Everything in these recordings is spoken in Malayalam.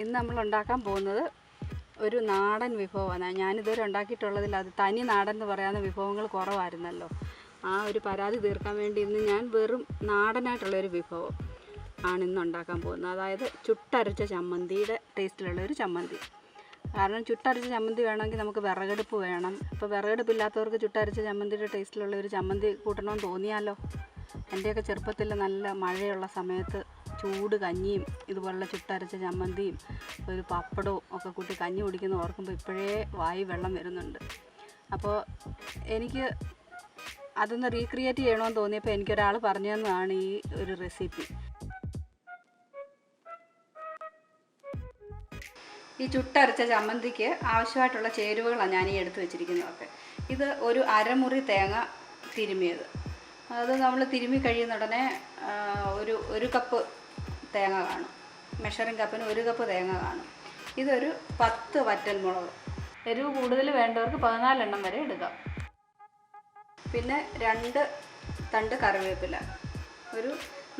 ഇന്ന് നമ്മൾ ഉണ്ടാക്കാൻ പോകുന്നത് ഒരു നാടൻ വിഭവമാണ്. ഞാനിതുവരെ ഉണ്ടാക്കിയിട്ടുള്ളതിൽ അത് തനി നാടൻ എന്ന് പറയാവുന്ന വിഭവങ്ങൾ കുറവായിരുന്നല്ലോ. ആ ഒരു പരാതി തീർക്കാൻ വേണ്ടി ഇന്ന് ഞാൻ വെറും നാടനായിട്ടുള്ളൊരു വിഭവം ആണ് ഇന്ന് ഉണ്ടാക്കാൻ പോകുന്നത്. അതായത് ചുട്ടരച്ച ചമ്മന്തിയുടെ ടേസ്റ്റിലുള്ളൊരു ചമ്മന്തി. കാരണം ചുട്ടരച്ച ചമ്മന്തി വേണമെങ്കിൽ നമുക്ക് വിറകടുപ്പ് വേണം. ഇപ്പോൾ വിറകടുപ്പില്ലാത്തവർക്ക് ചുട്ടരച്ച ചമ്മന്തിയുടെ ടേസ്റ്റിലുള്ള ഒരു ചമ്മന്തി കൂട്ടണമെന്ന് തോന്നിയാലോ. എൻ്റെയൊക്കെ ചെറുപ്പത്തിൽ നല്ല മഴയുള്ള സമയത്ത് ചൂട് കഞ്ഞിയും ഇതുപോലുള്ള ചുട്ടരച്ച ചമ്മന്തിയും ഒരു പപ്പടവും ഒക്കെ കൂട്ടി കഞ്ഞി കുടിക്കുന്ന ഓർക്കുമ്പോൾ ഇപ്പോഴേ വായി വെള്ളം വരുന്നുണ്ട്. അപ്പോൾ എനിക്ക് അതൊന്ന് റീക്രിയേറ്റ് ചെയ്യണമെന്ന് തോന്നിയപ്പോൾ എനിക്കൊരാൾ പറഞ്ഞു തന്നതാണ് ഈ ഒരു റെസിപ്പി. ഈ ചുട്ടരച്ച ചമ്മന്തിക്ക് ആവശ്യമായിട്ടുള്ള ചേരുവകളാണ് ഞാൻ ഈ എടുത്ത് വെച്ചിരിക്കുന്നതൊക്കെ. ഇത് ഒരു അരമുറി തേങ്ങ തിരുമിയത്. അത് നമ്മൾ തിരുമി കഴിയുന്ന ഉടനെ ഒരു കപ്പ് തേങ്ങ കാണും. മെഷറിംഗ് കപ്പിന് 1 കപ്പ് തേങ്ങ കാണും. ഇതൊരു 10 വറ്റൽമുളക്. എരിവ് കൂടുതൽ വേണ്ടവർക്ക് 14 എണ്ണം വരെ എടുക്കാം. പിന്നെ 2 തണ്ട് കറിവേപ്പില, ഒരു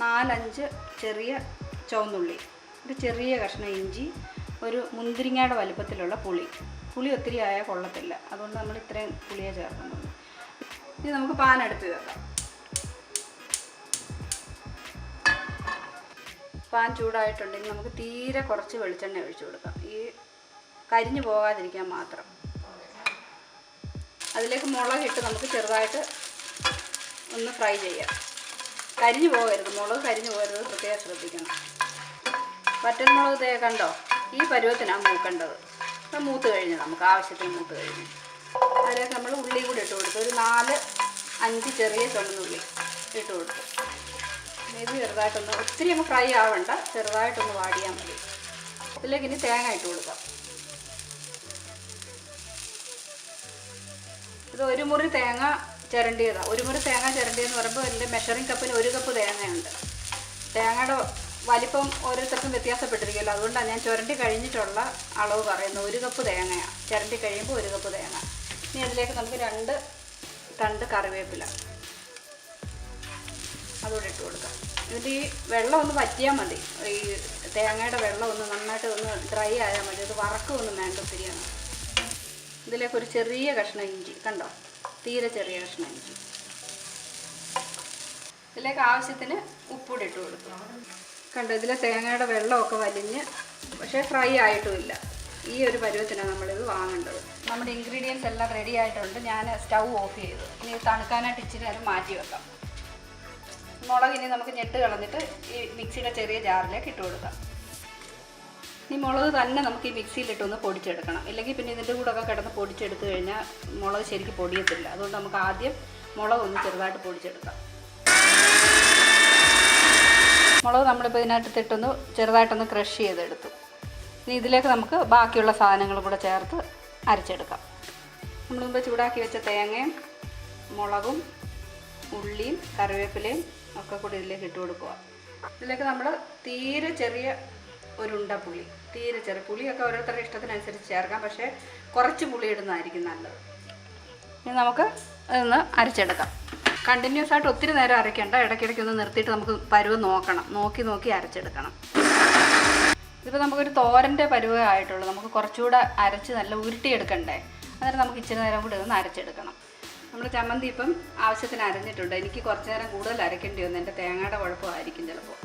4-5 ചെറിയ ചുവന്നുള്ളി, ഒരു ചെറിയ കഷ്ണം ഇഞ്ചി, ഒരു മുന്തിരിങ്ങയുടെ വലുപ്പത്തിലുള്ള പുളി ഒത്തിരി ആയാൽ കൊള്ളത്തില്ല, അതുകൊണ്ട് നമ്മൾ ഇത്രയും പുളിയെ ചേർക്കുന്നത്. ഇനി നമുക്ക് പാൻ എടുത്ത് വെക്കാം. പാൻ ചൂടായിട്ടുണ്ടെങ്കിൽ നമുക്ക് തീരെ കുറച്ച് വെളിച്ചെണ്ണ ഒഴിച്ചു കൊടുക്കാം, ഈ കരിഞ്ഞു പോകാതിരിക്കാൻ മാത്രം. അതിലേക്ക് മുളകിട്ട് നമുക്ക് ചെറുതായിട്ട് ഒന്ന് ഫ്രൈ ചെയ്യാം. കരിഞ്ഞു പോകരുത്, മുളക് കരിഞ്ഞു പോകരുത്, പ്രത്യേകം ശ്രദ്ധിക്കണം. വറ്റൽമുളക് കണ്ടോ, ഈ പരുവത്തിനാണ് മൂക്കേണ്ടത്. അപ്പം മൂത്ത് കഴിഞ്ഞ് നമുക്ക് ആവശ്യത്തിന് മൂത്ത് കഴിഞ്ഞ് അതിലേക്ക് നമ്മൾ ഉള്ളി കൂടി ഇട്ട് കൊടുത്തു. ഒരു 4-5 ചെറിയ ചുവന്നുള്ളി ഇട്ട് കൊടുത്തു. ഇത് ചെറുതായിട്ടൊന്ന്, ഒത്തിരി അങ്ങ് ഫ്രൈ ആവണ്ട, ചെറുതായിട്ടൊന്ന് വാടിയാൽ മതി. ഇതിലേക്ക് ഇനി തേങ്ങ ഇട്ട് കൊടുക്കാം. ഇത് 1 മുറി തേങ്ങ ചിരണ്ടിയതാണ്. 1 മുറി തേങ്ങ ചിരണ്ടിയെന്ന് പറയുമ്പോൾ എൻ്റെ മെഷറിംഗ് കപ്പിന് 1 കപ്പ് തേങ്ങയുണ്ട്. തേങ്ങയുടെ വലിപ്പം ഓരോരുത്തർക്കും വ്യത്യാസപ്പെട്ടിരിക്കുമല്ലോ, അതുകൊണ്ടാണ് ഞാൻ ചുരണ്ടി കഴിഞ്ഞിട്ടുള്ള അളവ് പറയുന്നത്. 1 കപ്പ് തേങ്ങയാണ്, ചിരണ്ടി കഴിയുമ്പോൾ 1 കപ്പ് തേങ്ങ. ഇനി അതിലേക്ക് നമുക്ക് 2 തണ്ട് കറിവേപ്പില അതുകൂടെ ഇട്ട് കൊടുക്കാം. ഇതിൻ്റെ ഈ വെള്ളം ഒന്ന് വറ്റിയാൽ മതി. ഈ തേങ്ങയുടെ വെള്ളം ഒന്ന് നന്നായിട്ട് ഒന്ന് ഡ്രൈ ആയാൽ മതി. അത് വറക്കൊന്നും വേണ്ട ഒത്തിരിയാണ്. ഇതിലേക്ക് ഒരു ചെറിയ കഷ്ണം ഇഞ്ചി, കണ്ടോ, തീരെ ചെറിയ കഷ്ണം ഇഞ്ചി. ഇതിലേക്ക് ആവശ്യത്തിന് ഉപ്പൂടെ ഇട്ട് കൊടുക്കും. കണ്ടോ, ഇതിലെ തേങ്ങയുടെ വെള്ളമൊക്കെ വലിഞ്ഞ്, പക്ഷേ ഫ്രൈ ആയിട്ടുമില്ല. ഈ ഒരു പരുവത്തിനാണ് നമ്മളിത് വാങ്ങേണ്ടത്. നമ്മുടെ ഇൻഗ്രീഡിയൻസ് എല്ലാം റെഡി ആയിട്ടുണ്ട്. ഞാൻ സ്റ്റൗ ഓഫ് ചെയ്തു. ഇനി തണുക്കാനായിട്ട് ഇച്ചിരി നേരം മാറ്റി വെക്കാം. മുളക് ഇനി നമുക്ക് ഞെട്ട് കളഞ്ഞിട്ട് ഈ മിക്സിയുടെ ചെറിയ ജാറിലേക്ക് ഇട്ട് കൊടുക്കാം. ഈ മുളക് തന്നെ നമുക്ക് ഈ മിക്സിയിലിട്ടൊന്ന് പൊടിച്ചെടുക്കണം. ഇല്ലെങ്കിൽ പിന്നെ ഇതിൻ്റെ കൂടെ ഒക്കെ കിടന്ന് പൊടിച്ചെടുത്ത് കഴിഞ്ഞാൽ മുളക് ശരിക്കും പൊടിയത്തില്ല. അതുകൊണ്ട് നമുക്ക് ആദ്യം മുളക് ഒന്ന് ചെറുതായിട്ട് പൊടിച്ചെടുക്കാം. മുളക് നമ്മളിപ്പോൾ ഇതിനകത്തിട്ടൊന്ന് ചെറുതായിട്ടൊന്ന് ക്രഷ് ചെയ്തെടുത്തു. ഇനി ഇതിലേക്ക് നമുക്ക് ബാക്കിയുള്ള സാധനങ്ങളും കൂടെ ചേർത്ത് അരച്ചെടുക്കാം. നമ്മൾ മുമ്പ് ചൂടാക്കി വെച്ച തേങ്ങയും മുളകും ഉള്ളിയും കറിവേപ്പിലയും ഒക്കെ കൂടി ഇതിലേക്ക് ഇട്ട് കൊടുക്കുക. ഇതിലേക്ക് നമ്മൾ തീരെ ചെറിയ ഒരു ഉണ്ട പുളി, തീരെ ചെറിയ പുളിയൊക്കെ ഓരോരുത്തരുടെ ഇഷ്ടത്തിനനുസരിച്ച് ചേർക്കാം, പക്ഷേ കുറച്ച് പുളി ഇടുന്നതായിരിക്കും നല്ലത്. ഇനി നമുക്ക് ഇതൊന്ന് അരച്ചെടുക്കാം. കണ്ടിന്യൂസ് ആയിട്ട് ഒത്തിരി നേരം അരയ്ക്കേണ്ട, ഇടയ്ക്കിടയ്ക്ക് ഒന്ന് നിർത്തിയിട്ട് നമുക്ക് പരുവം നോക്കി അരച്ചെടുക്കണം. ഇതിപ്പോൾ നമുക്കൊരു തോരൻ്റെ പരുവേ ആയിട്ടുള്ളൂ. നമുക്ക് കുറച്ചുകൂടെ അരച്ച് നല്ല ഉരുട്ടിയെടുക്കണ്ടേ, അന്നേരം നമുക്ക് ഇച്ചിരി നേരം കൂടി ഇതൊന്ന് അരച്ചെടുക്കണം. നമ്മുടെ ചമ്മന്തി ഇപ്പം ആവശ്യത്തിന് അരഞ്ഞിട്ടുണ്ട്. എനിക്ക് കുറച്ച് നേരം കൂടുതൽ അരയ്ക്കേണ്ടി വന്നു, എൻ്റെ തേങ്ങയുടെ കുഴപ്പമായിരിക്കും ചിലപ്പോൾ,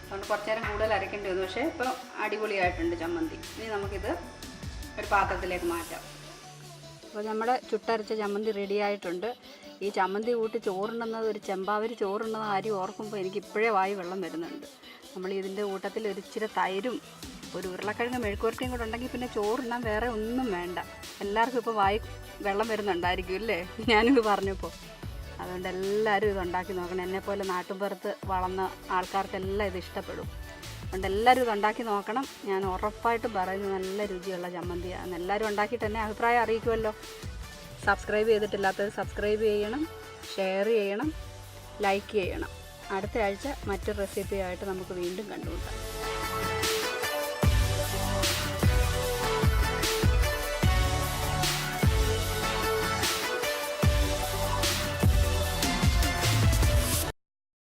അതുകൊണ്ട് കുറച്ച് നേരം കൂടുതൽ അരയ്ക്കേണ്ടി വന്നു. പക്ഷേ ഇപ്പോൾ അടിപൊളിയായിട്ടുണ്ട് ചമ്മന്തി. ഇനി നമുക്കിത് ഒരു പാത്രത്തിലേക്ക് മാറ്റാം. അപ്പോൾ നമ്മുടെ ചുട്ടരച്ച ചമ്മന്തി റെഡി ആയിട്ടുണ്ട്. ഈ ചമ്മന്തി കൂട്ടി ചോറുണ്ടെന്നത്, ഒരു ചെമ്പാവരി ചോറുണ്ടെന്ന കാര്യം ഓർക്കുമ്പോൾ എനിക്ക് ഇപ്പോഴേ വായി വെള്ളം വരുന്നുണ്ട്. നമ്മൾ ഇതിൻ്റെ കൂട്ടത്തിൽ ഒരു ഇച്ചിരി തൈരും ഒരു ഉരുളക്കിഴങ്ങ് മെഴുക്കുവരട്ടിയും കൂടെ ഉണ്ടെങ്കിൽ പിന്നെ ചോറുണ്ണാൻ വേറെ ഒന്നും വേണ്ട. എല്ലാവർക്കും ഇപ്പോൾ വായി വെള്ളം വരുന്നുണ്ടായിരിക്കും അല്ലേ ഞാനിത് പറഞ്ഞപ്പോൾ. അതുകൊണ്ട് എല്ലാവരും ഇത് ഉണ്ടാക്കി നോക്കണം. എന്നെപ്പോലെ നാട്ടുമ്പുറത്ത് വളർന്ന ആൾക്കാർക്കെല്ലാം ഇത് ഇഷ്ടപ്പെടും. അതുകൊണ്ട് എല്ലാവരും ഇത് ഉണ്ടാക്കി നോക്കണം. ഞാൻ ഉറപ്പായിട്ടും പറയുന്നത് നല്ല രുചിയുള്ള ചമ്മന്തിയാണ്. എല്ലാവരും ഉണ്ടാക്കിയിട്ട് തന്നെ അഭിപ്രായം അറിയിക്കുമല്ലോ. സബ്സ്ക്രൈബ് ചെയ്തിട്ടില്ലാത്തത് സബ്സ്ക്രൈബ് ചെയ്യണം, ഷെയർ ചെയ്യണം, ലൈക്ക് ചെയ്യണം. അടുത്ത ആഴ്ച മറ്റൊരു റെസിപ്പിയായിട്ട് നമുക്ക് വീണ്ടും കണ്ടുമുട്ടാം.